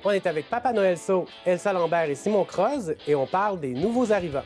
On est avec Papa Noël So, Elsa Lambert et Simon Croze et on parle des nouveaux arrivants.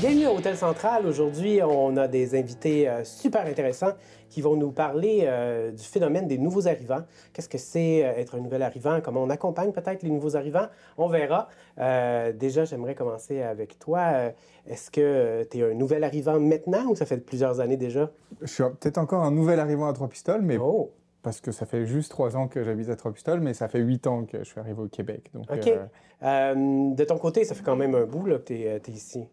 Bienvenue à Hôtel Central. Aujourd'hui, on a des invités super intéressants qui vont nous parler du phénomène des nouveaux arrivants. Qu'est-ce que c'est être un nouvel arrivant? Comment on accompagne peut-être les nouveaux arrivants? On verra. Déjà, j'aimerais commencer avec toi. Est-ce que tu es un nouvel arrivant maintenant ou ça fait plusieurs années déjà? Je suis peut-être encore un nouvel arrivant à Trois-Pistoles, mais parce que ça fait juste 3 ans que j'habite à Trois-Pistoles, mais ça fait 8 ans que je suis arrivé au Québec. Donc, OK. De ton côté, ça fait quand même un bout là, que tu es ici.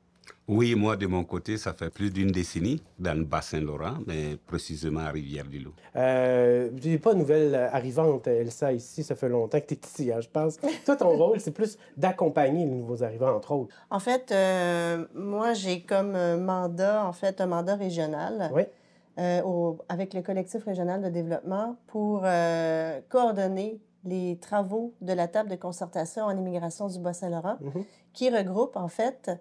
Oui, moi, de mon côté, ça fait plus d'une décennie dans le Bas-Saint-Laurent, mais précisément à Rivière-du-Loup. Tu n'es pas nouvelle arrivante, Elsa, ici. Ça fait longtemps que tu es ici, hein, je pense. Toi, ton rôle, c'est plus d'accompagner les nouveaux arrivants, entre autres. En fait, moi, j'ai comme mandat, un mandat régional. Oui. Avec le collectif régional de développement pour coordonner les travaux de la table de concertation en immigration du Bas-Saint-Laurent, qui regroupe, en fait,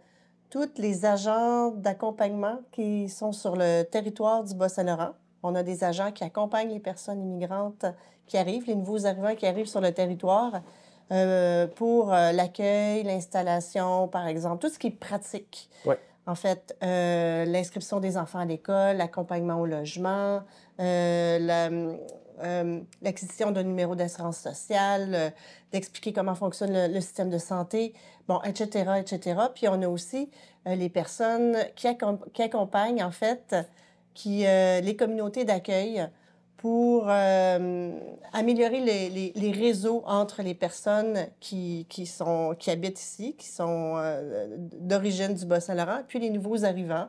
tous les agents d'accompagnement qui sont sur le territoire du Bas-Saint-Laurent. On a des agents qui accompagnent les personnes immigrantes qui arrivent, les nouveaux arrivants qui arrivent sur le territoire pour l'accueil, l'installation, par exemple, tout ce qui est pratique. Oui. En fait, l'inscription des enfants à l'école, l'accompagnement au logement, l'acquisition d'un numéro d'assurance sociale, d'expliquer comment fonctionne le système de santé, bon, etc., etc. Puis on a aussi les personnes qui accompagnent, en fait, les communautés d'accueil pour améliorer les réseaux entre les personnes qui habitent ici, qui sont d'origine du Bas-Saint-Laurent, puis les nouveaux arrivants,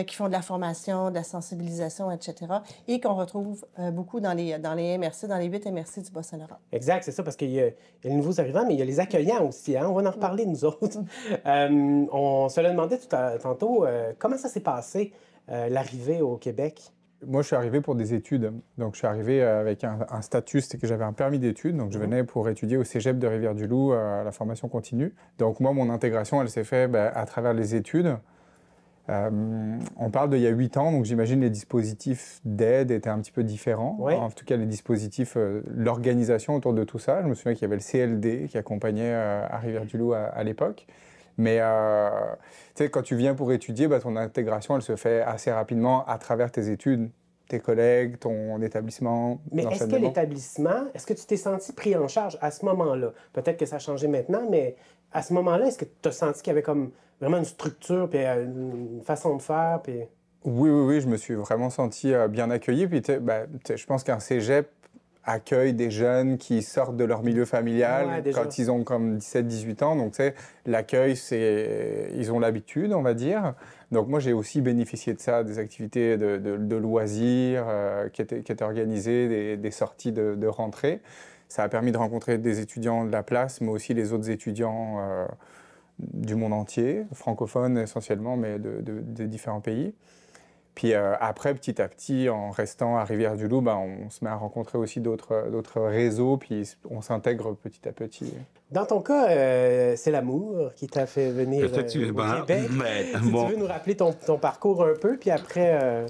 qui font de la formation, de la sensibilisation, etc., et qu'on retrouve beaucoup dans les MRC, dans les 8 MRC du Bas-Saint-Laurent. Exact, c'est ça, parce qu'il y a les nouveaux arrivants, mais il y a les accueillants aussi. Hein? On va en reparler, nous autres. On se l'a demandé tantôt, comment ça s'est passé, l'arrivée au Québec? Moi, je suis arrivé pour des études. Donc, je suis arrivé avec un statut, c'était que j'avais un permis d'études. Donc, je venais pour étudier au Cégep de Rivière-du-Loup à la formation continue. Donc, moi, mon intégration, elle s'est faite à travers les études. On parle d'il y a 8 ans, donc j'imagine les dispositifs d'aide étaient un petit peu différents. Oui. En tout cas, les dispositifs, l'organisation autour de tout ça. Je me souviens qu'il y avait le CLD qui accompagnait à Rivière-du-Loup à l'époque. Mais tu sais, quand tu viens pour étudier, ton intégration, elle se fait assez rapidement à travers tes études, tes collègues, ton établissement. Mais est-ce que l'établissement, est-ce que tu t'es senti pris en charge à ce moment-là? Peut-être que ça a changé maintenant, mais à ce moment-là, est-ce que tu as senti qu'il y avait comme vraiment une structure, puis une façon de faire? Puis... Oui, je me suis vraiment senti bien accueilli. Puis je pense qu'un cégep accueille des jeunes qui sortent de leur milieu familial quand ils ont comme 17-18 ans. Donc, tu sais, l'accueil, ils ont l'habitude, on va dire. Donc, moi, j'ai aussi bénéficié de ça, des activités de loisirs qui étaient organisées, des sorties de rentrée. Ça a permis de rencontrer des étudiants de la place, mais aussi les autres étudiants du monde entier, francophones essentiellement, mais de différents pays. Puis après, petit à petit, en restant à Rivière-du-Loup, on se met à rencontrer aussi d'autres réseaux, puis on s'intègre petit à petit. Dans ton cas, c'est l'amour qui t'a fait venir au Québec. Mais, si tu veux nous rappeler ton parcours un peu, puis après...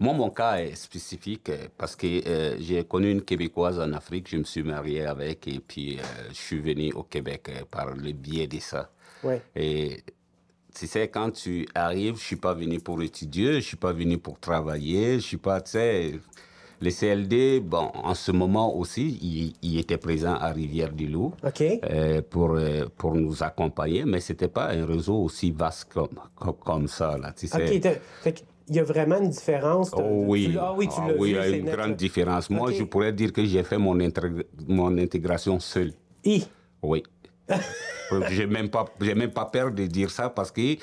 Moi, mon cas est spécifique parce que j'ai connu une Québécoise en Afrique, je me suis marié avec et puis je suis venu au Québec par le biais de ça. Ouais. Et tu sais, quand tu arrives, je suis pas venu pour étudier, je suis pas venu pour travailler, je suis pas, tu sais, les CLD, bon, en ce moment aussi, il était présent à Rivière-du-Loup pour nous accompagner, mais c'était pas un réseau aussi vaste comme ça, là, tu sais. OK, il y a vraiment une différence. Oui, tu l'as il y vu, a une grande différence. Moi, je pourrais dire que j'ai fait mon intégration seul. Oui. J'ai même pas peur de dire ça parce que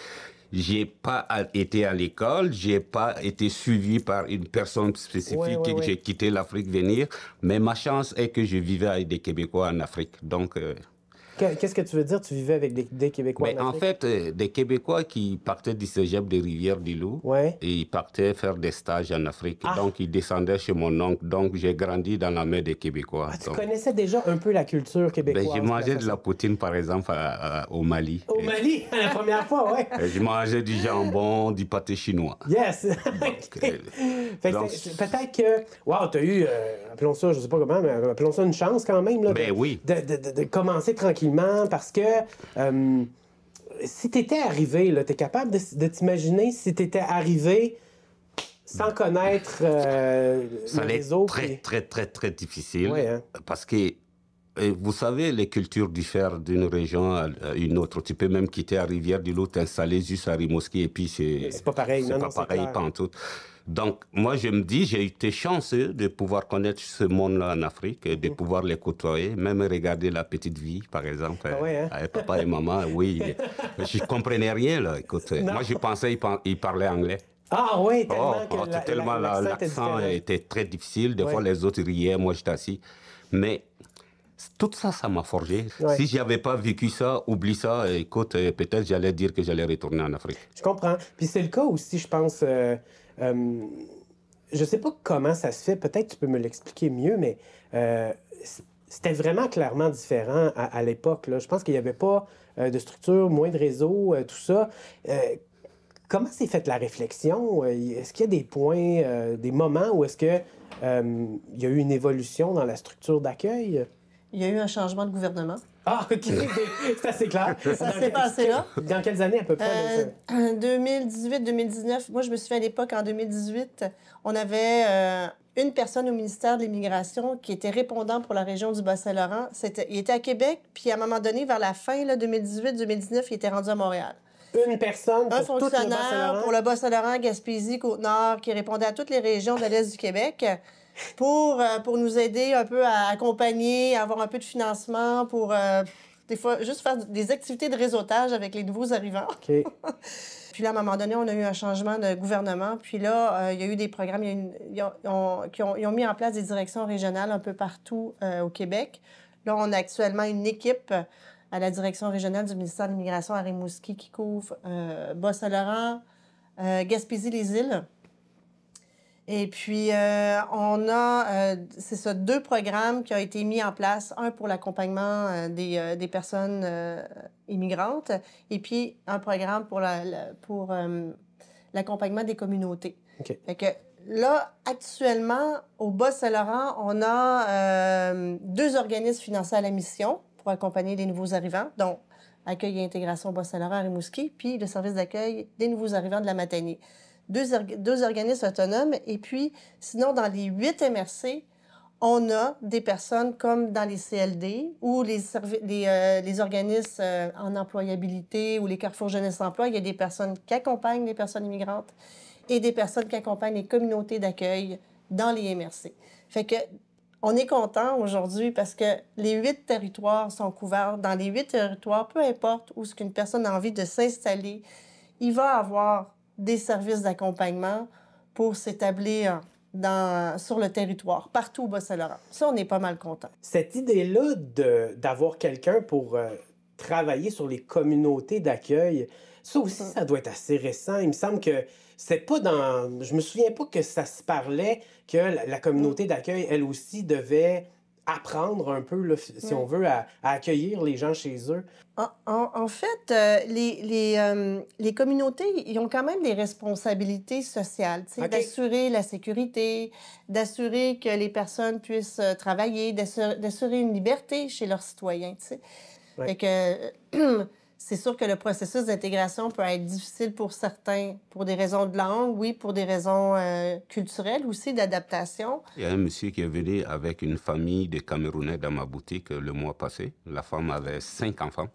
j'ai pas été à l'école, j'ai pas été suivi par une personne spécifique et que j'ai quitté l'Afrique venir. Mais ma chance est que je vivais avec des Québécois en Afrique. Donc... Qu'est-ce que tu veux dire, tu vivais avec des Québécois en Afrique? En fait, des Québécois qui partaient du cégep de Rivière-du-Loup, et ils partaient faire des stages en Afrique. Donc, ils descendaient chez mon oncle. Donc, j'ai grandi dans la main des Québécois. Tu connaissais déjà un peu la culture québécoise? J'ai mangé de la poutine, par exemple, au Mali. Au Mali, la première fois, oui. J'ai mangé du jambon, du pâté chinois. Yes! Peut-être que... Wow, tu as eu, appelons ça, je ne sais pas comment, mais appelons ça une chance quand même, là, oui. de commencer tranquillement, parce que si tu étais arrivé, tu es capable de t'imaginer si tu étais arrivé sans connaître ça le réseau. Très difficile. Parce que, vous savez, les cultures diffèrent d'une région à une autre. Tu peux même quitter à Rivière-du-Loup, t'installer juste à Rimouski, et puis c'est pas pareil. C'est pas pareil, pas en tout. Donc, moi, je me dis, j'ai été chanceux de pouvoir connaître ce monde-là en Afrique, de pouvoir les côtoyer, même regarder La Petite Vie, par exemple. Avec papa et maman, oui. Je ne comprenais rien, là. Écoute, moi, je pensais qu'ils parlaient anglais. Ah oui, tellement l'accent était très difficile. Des fois, les autres riaient, moi, j'étais assis. Mais tout ça, ça m'a forgé. Si je n'avais pas vécu ça, oublie ça, écoute, peut-être j'allais dire que j'allais retourner en Afrique. Je comprends. Puis c'est le cas aussi, je pense... je sais pas comment ça se fait, peut-être tu peux me l'expliquer mieux, mais c'était vraiment clairement différent à l'époque. Je pense qu'il n'y avait pas de structure, moins de réseau, tout ça. Comment s'est faite la réflexion? Est-ce qu'il y a des points, des moments où est-ce que il y a eu une évolution dans la structure d'accueil? Il y a eu un changement de gouvernement. Ah, OK. C'est assez clair. Ça s'est passé là. Dans quelles années à peu près? 2018-2019. Moi, je me souviens à l'époque, en 2018, on avait une personne au ministère de l'Immigration qui était répondant pour la région du Bas-Saint-Laurent. Il était à Québec, puis à un moment donné, vers la fin, 2018-2019, il était rendu à Montréal. Une personne pour un fonctionnaire pour le Bas-Saint-Laurent, Gaspésie, Côte-Nord, qui répondait à toutes les régions de l'Est du Québec pour nous aider un peu à accompagner, à avoir un peu de financement pour, des fois, juste faire des activités de réseautage avec les nouveaux arrivants. OK. Puis là, à un moment donné, on a eu un changement de gouvernement. Puis là, il y a eu des programmes ils ont mis en place des directions régionales un peu partout au Québec. Là, on a actuellement une équipe à la direction régionale du ministère de l'Immigration à Rimouski qui couvre Bas-Saint-Laurent, Gaspésie-les-Îles. Et puis, on a, c'est ça, 2 programmes qui ont été mis en place. Un pour l'accompagnement des personnes immigrantes et puis un programme pour l'accompagnement des communautés. OK. Fait que là, actuellement, au Bas-Saint-Laurent, on a 2 organismes financés à la mission pour accompagner les nouveaux arrivants, dont Accueil et intégration Bas-Saint-Laurent à Rimouski, puis le service d'accueil des nouveaux arrivants de la Matanie. 2 organismes autonomes. Et puis, sinon, dans les 8 MRC, on a des personnes comme dans les CLD ou les organismes en employabilité ou les Carrefour Jeunesse Emploi. Il y a des personnes qui accompagnent les personnes immigrantes et des personnes qui accompagnent les communautés d'accueil dans les MRC. Fait que on est content aujourd'hui parce que les 8 territoires sont couverts. Dans les 8 territoires, peu importe où ce qu'une personne a envie de s'installer, il va avoir des services d'accompagnement pour s'établir sur le territoire, partout au Bas-Saint-Laurent. Ça, on est pas mal content. Cette idée-là d'avoir quelqu'un pour travailler sur les communautés d'accueil, ça aussi, ça doit être assez récent. Il me semble que c'est pas dans... Je me souviens pas que ça se parlait que la communauté d'accueil, elle aussi, devait apprendre un peu, là, si on veut, à accueillir les gens chez eux. En fait, les communautés, ils ont quand même des responsabilités sociales, okay. D'assurer la sécurité, d'assurer que les personnes puissent travailler, d'assurer une liberté chez leurs citoyens. Ouais. Fait que c'est sûr que le processus d'intégration peut être difficile pour certains, pour des raisons de langue, oui, pour des raisons culturelles aussi, d'adaptation. Il y a un monsieur qui est venu avec une famille de Camerounais dans ma boutique le mois passé. La femme avait 5 enfants.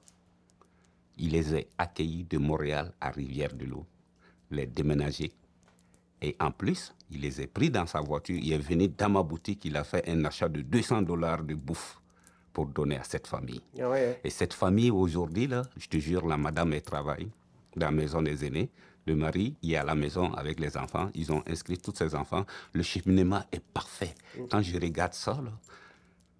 Il les a accueillis de Montréal à Rivière-du-Loup, les déménager. Et en plus, il les a pris dans sa voiture. Il est venu dans ma boutique, il a fait un achat de $200 de bouffe pour donner à cette famille. Ah ouais. Et cette famille, aujourd'hui, là, je te jure, la madame, elle travaille. dans la maison des aînés. Le mari, il est à la maison avec les enfants. Ils ont inscrit tous ces enfants. Le cheminement est parfait. Quand je regarde ça, là,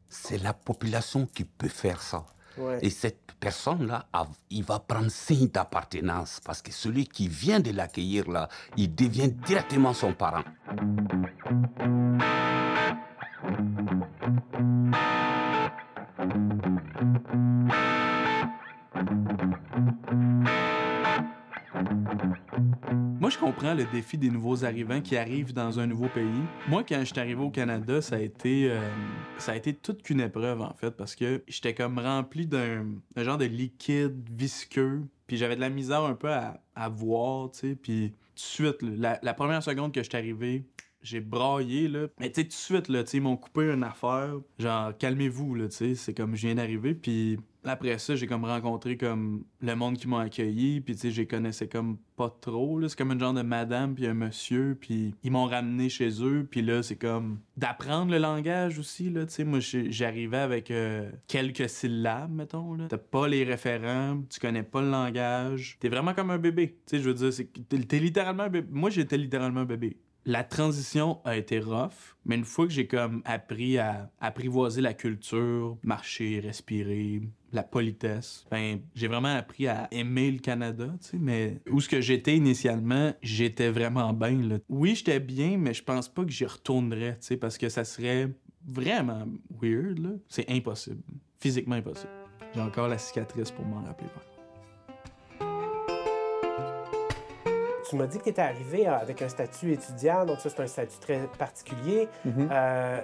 c'est la population qui peut faire ça. Ouais. Et cette personne-là, il va prendre signe d'appartenance parce que celui qui vient de l'accueillir, là, il devient directement son parent. Moi, je comprends le défi des nouveaux arrivants qui arrivent dans un nouveau pays. Moi, quand je suis arrivé au Canada, ça a été toute qu'une épreuve, en fait, parce que j'étais comme rempli d'un genre de liquide visqueux, puis j'avais de la misère un peu à voir, tu sais, puis tout de suite, la première seconde que je suis arrivé, j'ai braillé, là. Mais tu sais, tout de suite, là, tu sais, ils m'ont coupé une affaire. Genre, calmez-vous, là, tu sais, c'est comme je viens d'arriver, puis après ça, j'ai comme rencontré comme le monde qui m'a accueilli, puis tu sais, je les connaissais comme pas trop, là. C'est comme une genre de madame puis un monsieur, puis ils m'ont ramené chez eux, puis là, c'est comme d'apprendre le langage aussi, là, tu sais. Moi, j'arrivais avec quelques syllabes, mettons, là. T'as pas les référents, tu connais pas le langage. T'es vraiment comme un bébé, tu sais, je veux dire, t'es littéralement un bébé. Moi, j'étais littéralement un bébé. La transition a été rough, mais une fois que j'ai comme appris à apprivoiser la culture, marcher, respirer, la politesse, ben j'ai vraiment appris à aimer le Canada, tu sais, mais où ce que j'étais initialement, j'étais vraiment bien, là. Oui, j'étais bien, mais je pense pas que j'y retournerais, tu sais, parce que ça serait vraiment weird, là. C'est impossible. Physiquement impossible. J'ai encore la cicatrice pour m'en rappeler, par contre. Tu m'as dit que tu étais arrivé avec un statut étudiant, donc ça, c'est un statut très particulier. Ça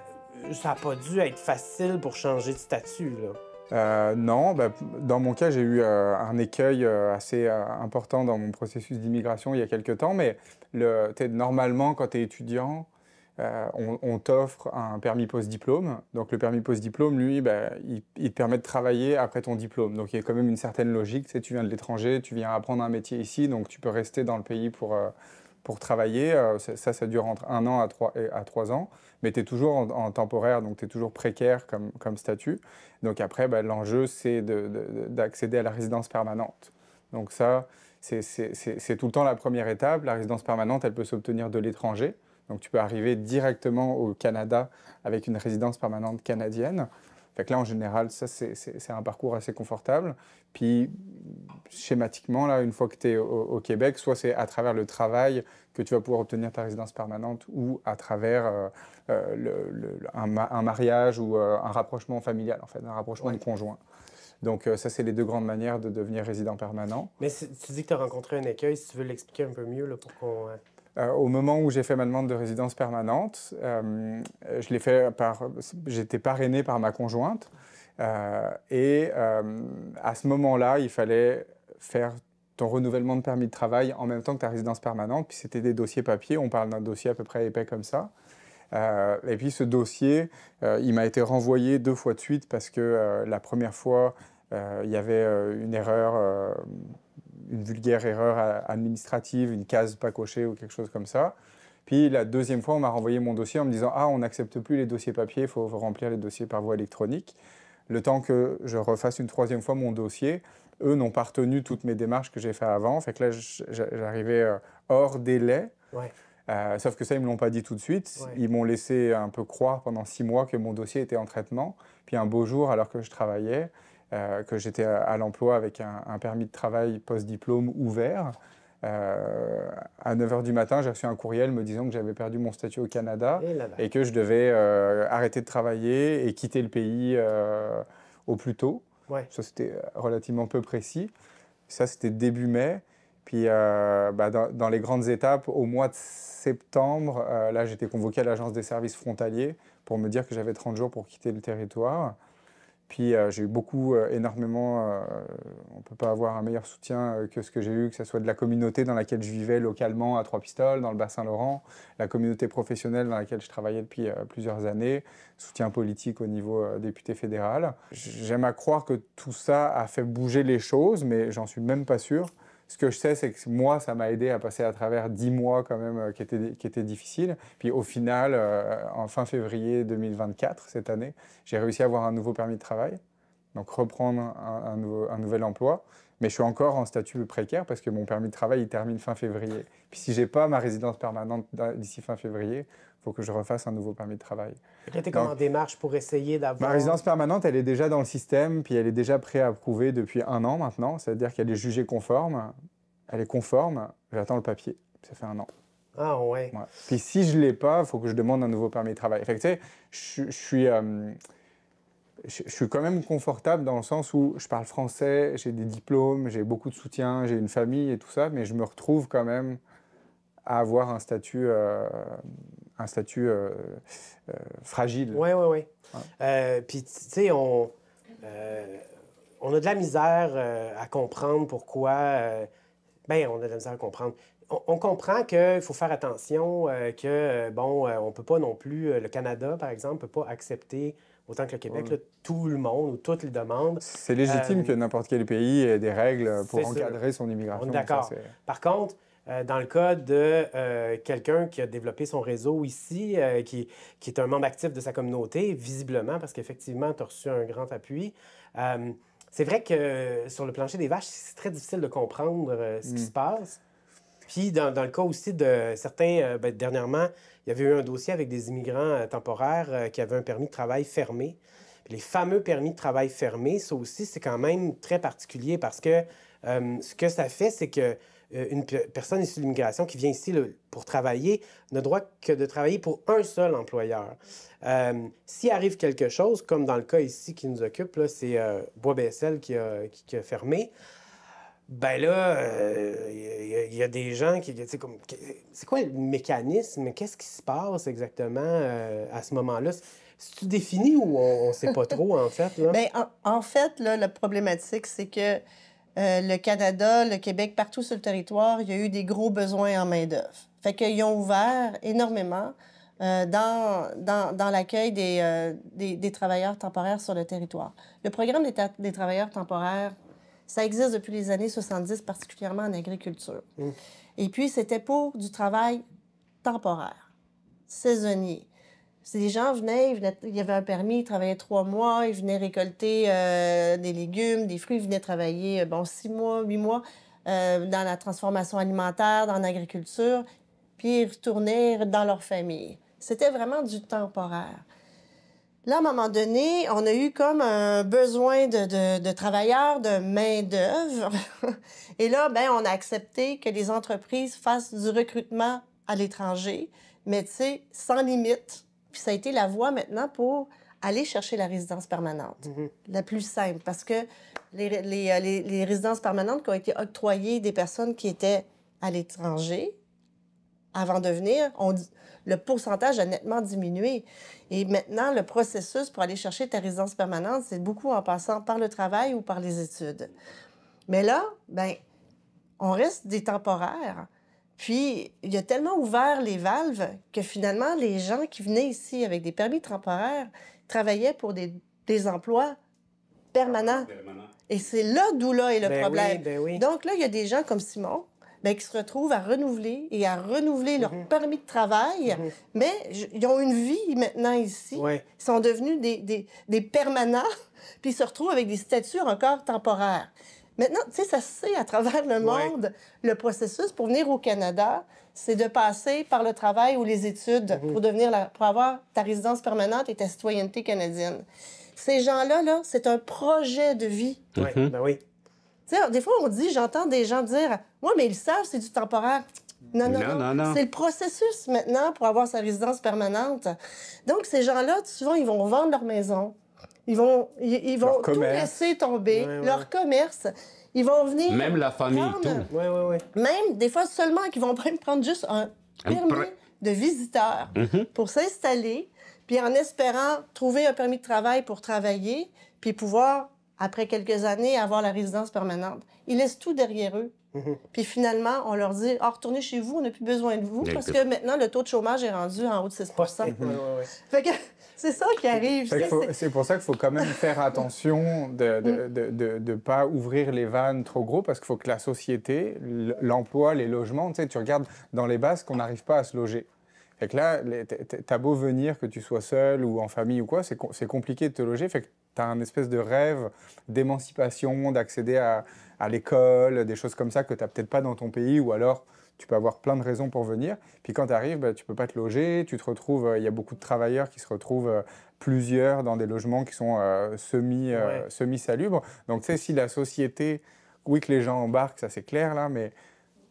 n'a pas dû être facile pour changer de statut, là. Non, dans mon cas, j'ai eu un écueil assez important dans mon processus d'immigration il y a quelques temps, mais normalement, quand tu es étudiant, on t'offre un permis post-diplôme. Donc le permis post-diplôme, lui, il te permet de travailler après ton diplôme. Donc il y a quand même une certaine logique. Tu sais, tu viens de l'étranger, tu viens apprendre un métier ici, donc tu peux rester dans le pays pour travailler. Ça dure entre 1 an à 3 ans, mais tu es toujours en temporaire, donc tu es toujours précaire comme statut. Donc après, l'enjeu, c'est d'accéder à la résidence permanente. Donc ça, c'est tout le temps la première étape. La résidence permanente, elle peut s'obtenir de l'étranger. Donc tu peux arriver directement au Canada avec une résidence permanente canadienne. Fait que là, en général, ça, c'est un parcours assez confortable. Puis, schématiquement, là, une fois que tu es au Québec, soit c'est à travers le travail que tu vas pouvoir obtenir ta résidence permanente ou à travers un mariage ou un rapprochement familial, en fait, un rapprochement de conjoints. Donc ça, c'est les deux grandes manières de devenir résident permanent. Mais tu dis que tu as rencontré un écueil, si tu veux l'expliquer un peu mieux là, pour qu'on... Au moment où j'ai fait ma demande de résidence permanente, je l'ai fait j'étais parrainé par ma conjointe. À ce moment-là, il fallait faire ton renouvellement de permis de travail en même temps que ta résidence permanente. Puis c'était des dossiers papier. On parle d'un dossier à peu près épais comme ça. Et puis ce dossier, il m'a été renvoyé 2 fois de suite parce que la première fois, il y avait une erreur... une vulgaire erreur administrative, une case pas cochée ou quelque chose comme ça. Puis la deuxième fois, on m'a renvoyé mon dossier en me disant « Ah, on n'accepte plus les dossiers papier, il faut remplir les dossiers par voie électronique. » Le temps que je refasse une 3e fois mon dossier, eux n'ont pas retenu toutes mes démarches que j'ai fait avant. Fait que là, j'arrivais hors délai. Ouais. Sauf que ça, ils ne me l'ont pas dit tout de suite. Ouais. Ils m'ont laissé un peu croire pendant 6 mois que mon dossier était en traitement. Puis un beau jour, alors que je travaillais, que j'étais à l'emploi avec un permis de travail post-diplôme ouvert. À 9h du matin, j'ai reçu un courriel me disant que j'avais perdu mon statut au Canada et que je devais arrêter de travailler et quitter le pays au plus tôt. Ouais. Ça, c'était relativement peu précis. Ça, c'était début mai. Puis, dans les grandes étapes, au mois de septembre, là, j'étais convoqué à l'Agence des services frontaliers pour me dire que j'avais 30 jours pour quitter le territoire. Puis j'ai eu énormément, on ne peut pas avoir un meilleur soutien que ce que j'ai eu, que ce soit de la communauté dans laquelle je vivais localement à Trois-Pistoles, dans le Bas-Saint-Laurent, la communauté professionnelle dans laquelle je travaillais depuis plusieurs années, soutien politique au niveau député fédéral. J'aime à croire que tout ça a fait bouger les choses, mais j'en suis même pas sûr. Ce que je sais, c'est que moi, ça m'a aidé à passer à travers 10 mois quand même qui étaient difficiles. Puis au final, en fin février 2024, cette année, j'ai réussi à avoir un nouveau permis de travail, donc reprendre un nouvel emploi. Mais je suis encore en statut précaire parce que mon permis de travail, il termine fin février. Puis si je n'ai pas ma résidence permanente d'ici fin février, il faut que je refasse un nouveau permis de travail. Tu es comme en démarche pour essayer d'avoir... Ma résidence permanente, elle est déjà dans le système, puis elle est déjà préapprouvée depuis 1 an maintenant. C'est-à-dire qu'elle est jugée conforme. Elle est conforme, j'attends le papier. Ça fait 1 an. Ah ouais. Puis si je ne l'ai pas, il faut que je demande un nouveau permis de travail. Fait que, tu sais, je suis quand même confortable dans le sens où je parle français, j'ai des diplômes, j'ai beaucoup de soutien, j'ai une famille et tout ça, mais je me retrouve quand même à avoir un statut fragile. Oui. Puis, tu sais, on a de la misère à comprendre pourquoi... on a de la misère à comprendre. On comprend qu'il faut faire attention, on ne peut pas non plus... le Canada, par exemple, ne peut pas accepter, autant que le Québec, là, tout le monde ou toutes les demandes. C'est légitime que n'importe quel pays ait des règles pour encadrer son immigration. D'accord. Par contre, dans le cas de quelqu'un qui a développé son réseau ici, qui est un membre actif de sa communauté, visiblement, parce qu'effectivement, tu as reçu un grand appui, c'est vrai que sur le plancher des vaches, c'est très difficile de comprendre ce qui se passe. Puis, dans le cas aussi de certains, dernièrement, il y avait eu un dossier avec des immigrants temporaires qui avaient un permis de travail fermé. Puis les fameux permis de travail fermés, ça aussi, c'est quand même très particulier parce que ce que ça fait, c'est que une personne issue de l'immigration qui vient ici pour travailler n'a droit que de travailler pour un seul employeur. S'il arrive quelque chose, comme dans le cas ici qui nous occupe, là, c'est Bois BSL qui a fermé, ben là, il y a des gens qui... C'est quoi le mécanisme? Qu'est-ce qui se passe exactement à ce moment-là? C'est-tu défini ou on ne sait pas trop, en fait? Là? Bien, en fait, là, la problématique, c'est que le Canada, le Québec, partout sur le territoire, il y a eu des gros besoins en main-d'œuvre. Fait qu'ils ont ouvert énormément dans l'accueil des travailleurs temporaires sur le territoire. Le programme des travailleurs temporaires, ça existe depuis les années 70, particulièrement en agriculture. Et puis, c'était pour du travail temporaire, saisonnier. Si les gens venaient, il y avait un permis, ils travaillaient 3 mois, ils venaient récolter des légumes, des fruits, ils venaient travailler 6 mois, 8 mois dans la transformation alimentaire, dans l'agriculture, puis ils retournaient dans leur famille. C'était vraiment du temporaire. Là, à un moment donné, on a eu comme un besoin de travailleurs, de main-d'œuvre. Et là, on a accepté que les entreprises fassent du recrutement à l'étranger, mais tu sais, sans limite. Puis ça a été la voie maintenant pour aller chercher la résidence permanente, la plus simple. Parce que les résidences permanentes qui ont été octroyées des personnes qui étaient à l'étranger, avant de venir, le pourcentage a nettement diminué. Et maintenant, le processus pour aller chercher ta résidence permanente, c'est beaucoup en passant par le travail ou par les études. Mais là, on reste des temporaires. Puis, il a tellement ouvert les valves que finalement, les gens qui venaient ici avec des permis temporaires travaillaient pour des emplois permanents. Et c'est là d'où est le problème. Oui. Donc là, il y a des gens comme Simon qui se retrouvent à renouveler leur permis de travail, mais ils ont une vie maintenant ici. Ouais. Ils sont devenus des permanents, puis ils se retrouvent avec des statuts encore temporaires. Maintenant, tu sais, ça se sait à travers le monde, le processus pour venir au Canada, c'est de passer par le travail ou les études pour avoir ta résidence permanente et ta citoyenneté canadienne. Ces gens-là, c'est un projet de vie. Oui, oui. Tu sais, des fois, j'entends des gens dire « Ouais, mais ils savent, c'est du temporaire. » Non. C'est le processus maintenant pour avoir sa résidence permanente. Donc, ces gens-là, souvent, ils vont vendre leur maison. Ils vont tout laisser tomber, leur commerce. Ils vont venir... Même la famille, tout. Oui. Même, des fois, seulement qu'ils vont même prendre juste un permis de visiteur pour s'installer, puis en espérant trouver un permis de travail pour travailler, puis pouvoir, après quelques années, avoir la résidence permanente. Ils laissent tout derrière eux. Puis finalement, on leur dit « retournez chez vous, on n'a plus besoin de vous, parce que maintenant, le taux de chômage est rendu en haut de 6 » Fait que c'est ça qui arrive. C'est pour ça qu'il faut quand même faire attention de ne pas ouvrir les vannes trop gros, parce qu'il faut que la société, l'emploi, les logements, tu sais, tu regardes dans les Basques, on n'arrive pas à se loger. Fait que là, t'as beau venir, que tu sois seul ou en famille ou quoi, c'est compliqué de te loger. Fait que as un espèce de rêve d'émancipation, d'accéder à l'école, des choses comme ça que tu n'as peut-être pas dans ton pays, ou alors tu peux avoir plein de raisons pour venir. Puis quand tu arrives, tu ne peux pas te loger, tu te retrouves, il y a beaucoup de travailleurs qui se retrouvent plusieurs dans des logements qui sont semi-salubres. Donc tu sais, si la société, oui que les gens embarquent, ça c'est clair là, mais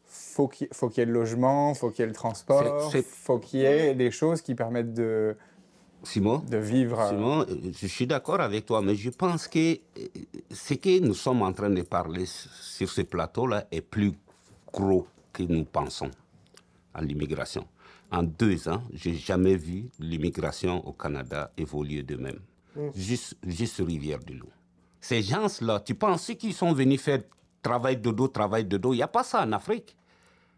faut qu'il y ait le logement, faut qu'il y ait le transport, faut qu'il y ait des choses qui permettent de vivre. Simon, je suis d'accord avec toi, mais je pense que ce que nous sommes en train de parler sur ce plateau-là est plus gros que nous pensons à l'immigration. En 2 ans, je n'ai jamais vu l'immigration au Canada évoluer de même. Juste Rivière-du-Loup. Ces gens-là, tu penses ceux qui sont venus faire travail de dos, il n'y a pas ça en Afrique.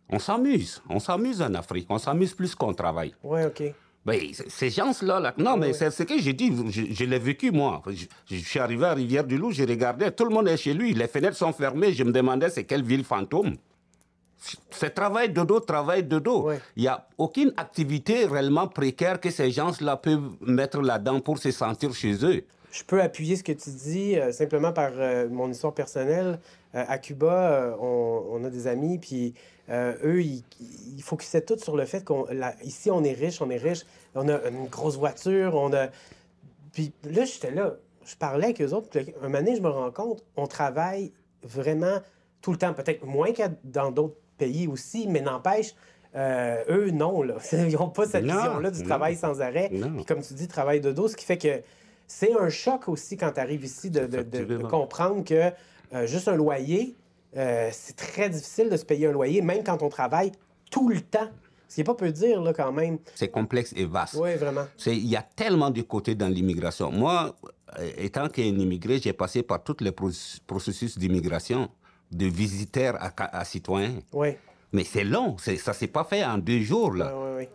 On s'amuse en Afrique, on s'amuse plus qu'on travaille. Oui, OK. Ben, ces gens-là, non, mais c'est ce que j'ai dit, je l'ai vécu moi. Je suis arrivé à Rivière-du-Loup, j'ai regardé, tout le monde est chez lui, les fenêtres sont fermées, je me demandais c'est quelle ville fantôme. C'est travail de dos. Ouais. Il n'y a aucune activité réellement précaire que ces gens-là peuvent mettre là-dedans pour se sentir chez eux. Je peux appuyer ce que tu dis simplement par mon histoire personnelle. À Cuba, on a des amis, puis eux, ils focusaient tout sur le fait qu'ici, on est riche, on a une grosse voiture, Puis là, j'étais là, je parlais avec eux autres, puis un moment donné, je me rends compte, on travaille vraiment tout le temps, peut-être moins que dans d'autres pays aussi, mais n'empêche, eux, non, là. Ils n'ont pas cette vision-là du travail sans arrêt. Puis comme tu dis, travail de dos, ce qui fait que c'est un choc aussi quand tu arrives ici de comprendre que juste un loyer, c'est très difficile de se payer un loyer, même quand on travaille tout le temps. Ce qui n'est pas peu dire, là, quand même. C'est complexe et vaste. Oui, vraiment. Il y a tellement de côtés dans l'immigration. Moi, étant qu'un immigré, j'ai passé par tous les processus d'immigration, de visiteur à citoyen. Oui. Mais c'est long, ça ne s'est pas fait en 2 jours, là. Oui.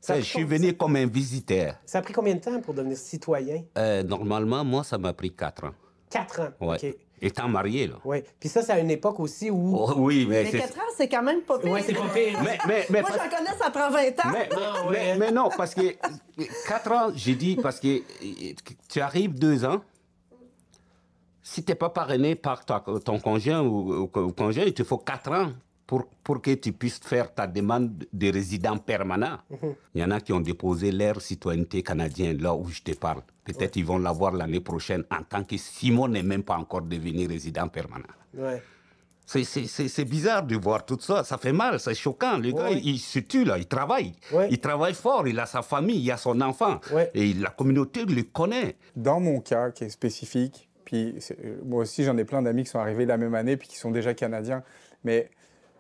Je suis venu comme un visiteur. Ça a pris combien de temps pour devenir citoyen? Normalement, moi, ça m'a pris 4 ans. 4 ans? Ouais. OK. Étant marié, là. Oui. Puis ça, c'est à une époque aussi où... Oh, oui, mais... Mais 4 ans, c'est quand même pas pire. Oui, c'est pas pire. Mais moi, j'en connais, ça prend 20 ans. Mais non, parce que 4 ans, j'ai dit, parce que tu arrives 2 ans, si tu n'es pas parrainé par ton conjoint ou conjoint, il te faut 4 ans pour que tu puisses faire ta demande de résident permanent. Il y en a qui ont déposé leur citoyenneté canadienne, là où je te parle. Peut-être ils vont l'avoir l'année prochaine en tant que Simon n'est même pas encore devenu résident permanent. Ouais. C'est bizarre de voir tout ça. Ça fait mal, c'est choquant. Le gars, il se tue, là, il travaille. Ouais. Il travaille fort, il a sa famille, il a son enfant. Ouais. Et la communauté le connaît. Dans mon cas, qui est spécifique, puis moi aussi j'en ai plein d'amis qui sont arrivés la même année puis qui sont déjà canadiens, mais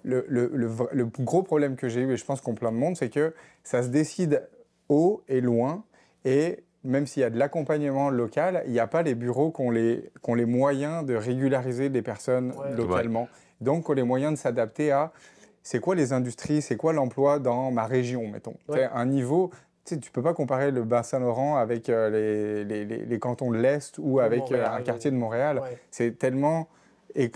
le gros problème que j'ai eu, et je pense qu'on plein de monde, c'est que ça se décide haut et loin, et même s'il y a de l'accompagnement local, il n'y a pas les bureaux qui ont les moyens de régulariser les personnes localement. Donc, qui ont les moyens de s'adapter à c'est quoi les industries, c'est quoi l'emploi dans ma région, mettons. Ouais. Un niveau, tu ne peux pas comparer le Bas-Saint-Laurent avec les cantons de l'Est ou avec Montréal, un quartier de Montréal. Ouais. C'est tellement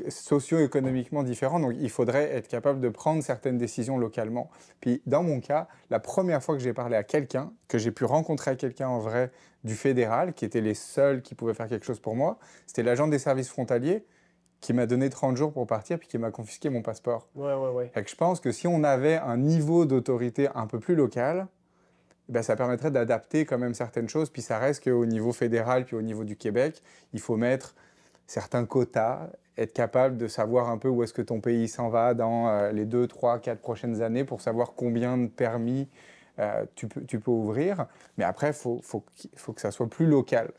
socio-économiquement différent, donc il faudrait être capable de prendre certaines décisions localement. Puis dans mon cas, la première fois que j'ai parlé à quelqu'un, que j'ai pu rencontrer quelqu'un en vrai du fédéral, qui étaient les seuls qui pouvaient faire quelque chose pour moi, c'était l'agent des services frontaliers qui m'a donné 30 jours pour partir puis qui m'a confisqué mon passeport. Ouais. Fait que je pense que si on avait un niveau d'autorité un peu plus local, ben ça permettrait d'adapter quand même certaines choses, puis ça reste qu'au niveau fédéral puis au niveau du Québec, il faut mettre certains quotas, être capable de savoir un peu où est-ce que ton pays s'en va dans les 2, 3, 4 prochaines années pour savoir combien de permis tu peux ouvrir. Mais après, il faut que ça soit plus local.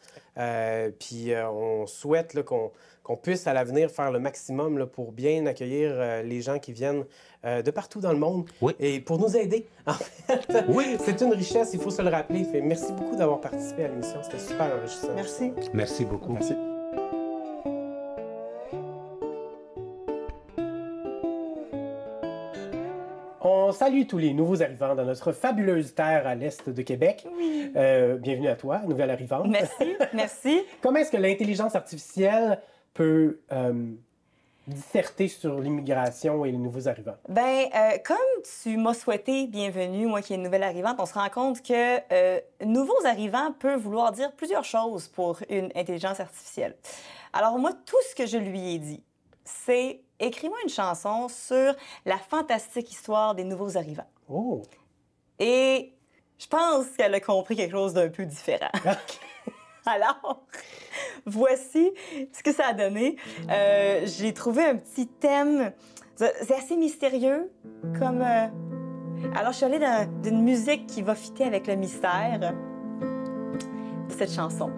Puis on souhaite là, qu'on puisse à l'avenir faire le maximum là, pour bien accueillir les gens qui viennent de partout dans le monde et pour nous aider. En fait, c'est une richesse, il faut se le rappeler. Merci beaucoup d'avoir participé à l'émission, c'était super enrichissant. Merci. Merci beaucoup. Merci. On salue tous les nouveaux arrivants dans notre fabuleuse terre à l'est de Québec. Oui. Bienvenue à toi, nouvelle arrivante. Merci. Comment est-ce que l'intelligence artificielle peut disserter sur l'immigration et les nouveaux arrivants? Ben, comme tu m'as souhaité bienvenue, moi qui est une nouvelle arrivante, on se rend compte que nouveaux arrivants peut vouloir dire plusieurs choses pour une intelligence artificielle. Alors moi, tout ce que je lui ai dit, c'est écris-moi une chanson sur la fantastique histoire des nouveaux arrivants. Oh! Et je pense qu'elle a compris quelque chose d'un peu différent. Alors, voici ce que ça a donné. J'ai trouvé un petit thème. C'est assez mystérieux, comme... Alors, je suis allée d'une musique qui va fitter avec le mystère de cette chanson.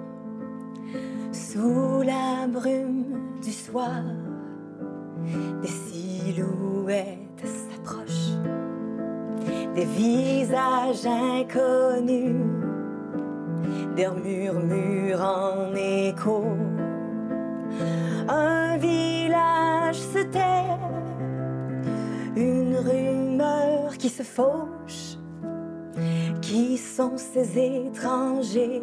Sous la brume du soir, des silhouettes s'approchent, des visages inconnus, des murmures en écho. Un village se tait, une rumeur qui se fauche. Qui sont ces étrangers?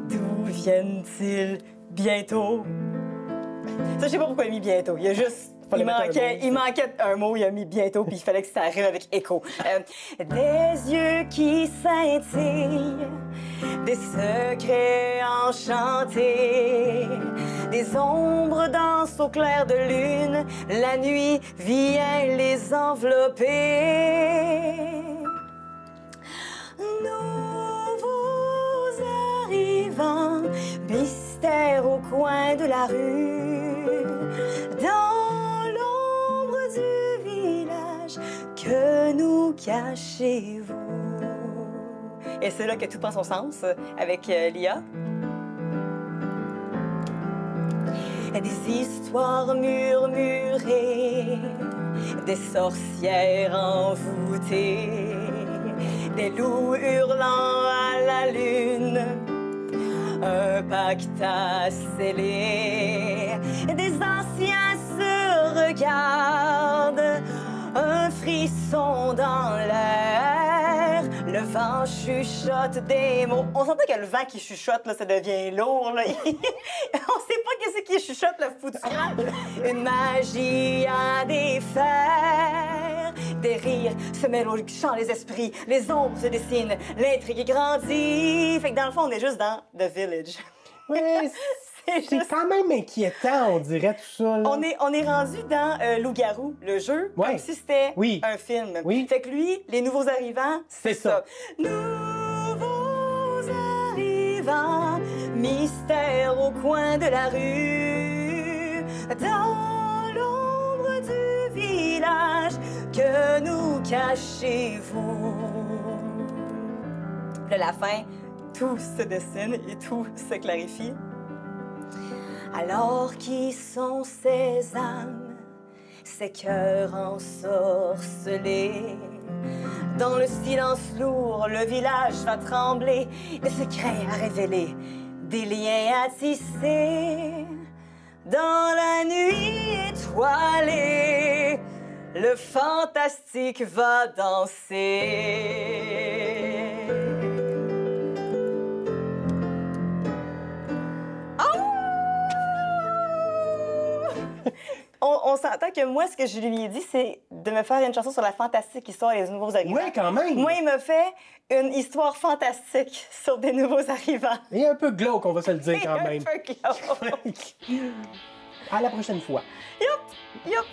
D'où viennent-ils bientôt? Ça, je sais pas pourquoi il a mis bientôt. Il y a juste... Il manquait un mot, il a mis bientôt, puis il fallait que ça arrive avec écho. Des yeux qui scintillent, des secrets enchantés, des ombres dansent au clair de lune, la nuit vient les envelopper. Nouveaux arrivants, mystère au coin de la rue, dans l'ombre du village, que nous cachez-vous? Et c'est là que tout prend son sens avec l'IA. Des histoires murmurées, des sorcières envoûtées, des loups hurlant à la lune, un pacte à sceller, des anciens se regardent, un frisson dans l'air, le vent chuchote des mots. On sentait que le vent qui chuchote, là, ça devient lourd, là. On sait pas qu'est-ce qui chuchote, le foutu cran. Une magie à défaire, des rires se mêlent au chant des esprits, les ombres se dessinent, l'intrigue grandit. Fait que dans le fond, on est juste dans The Village. Oui, c'est quand même inquiétant, on dirait, tout ça. Là. On est rendu dans Loup-garou, le jeu, comme si c'était un film. Oui. Fait que lui, les nouveaux arrivants, c'est ça. Nouveaux arrivants, mystère au coin de la rue, dans l'ombre du village, que nous cachez-vous? Puis à la fin, tout se dessine et tout se clarifie. Alors qui sont ces âmes, ces cœurs ensorcelés? Dans le silence lourd, le village va trembler, des secrets à révéler, des liens à tisser. Dans la nuit étoilée, le fantastique va danser. On s'entend que moi, ce que je lui ai dit, c'est de me faire une chanson sur la fantastique histoire des nouveaux arrivants. Oui, quand même! Moi, il me fait une histoire fantastique sur des nouveaux arrivants. Et un peu glauque, on va se le dire quand même. Un peu glauque. À la prochaine fois. Yup! Yup!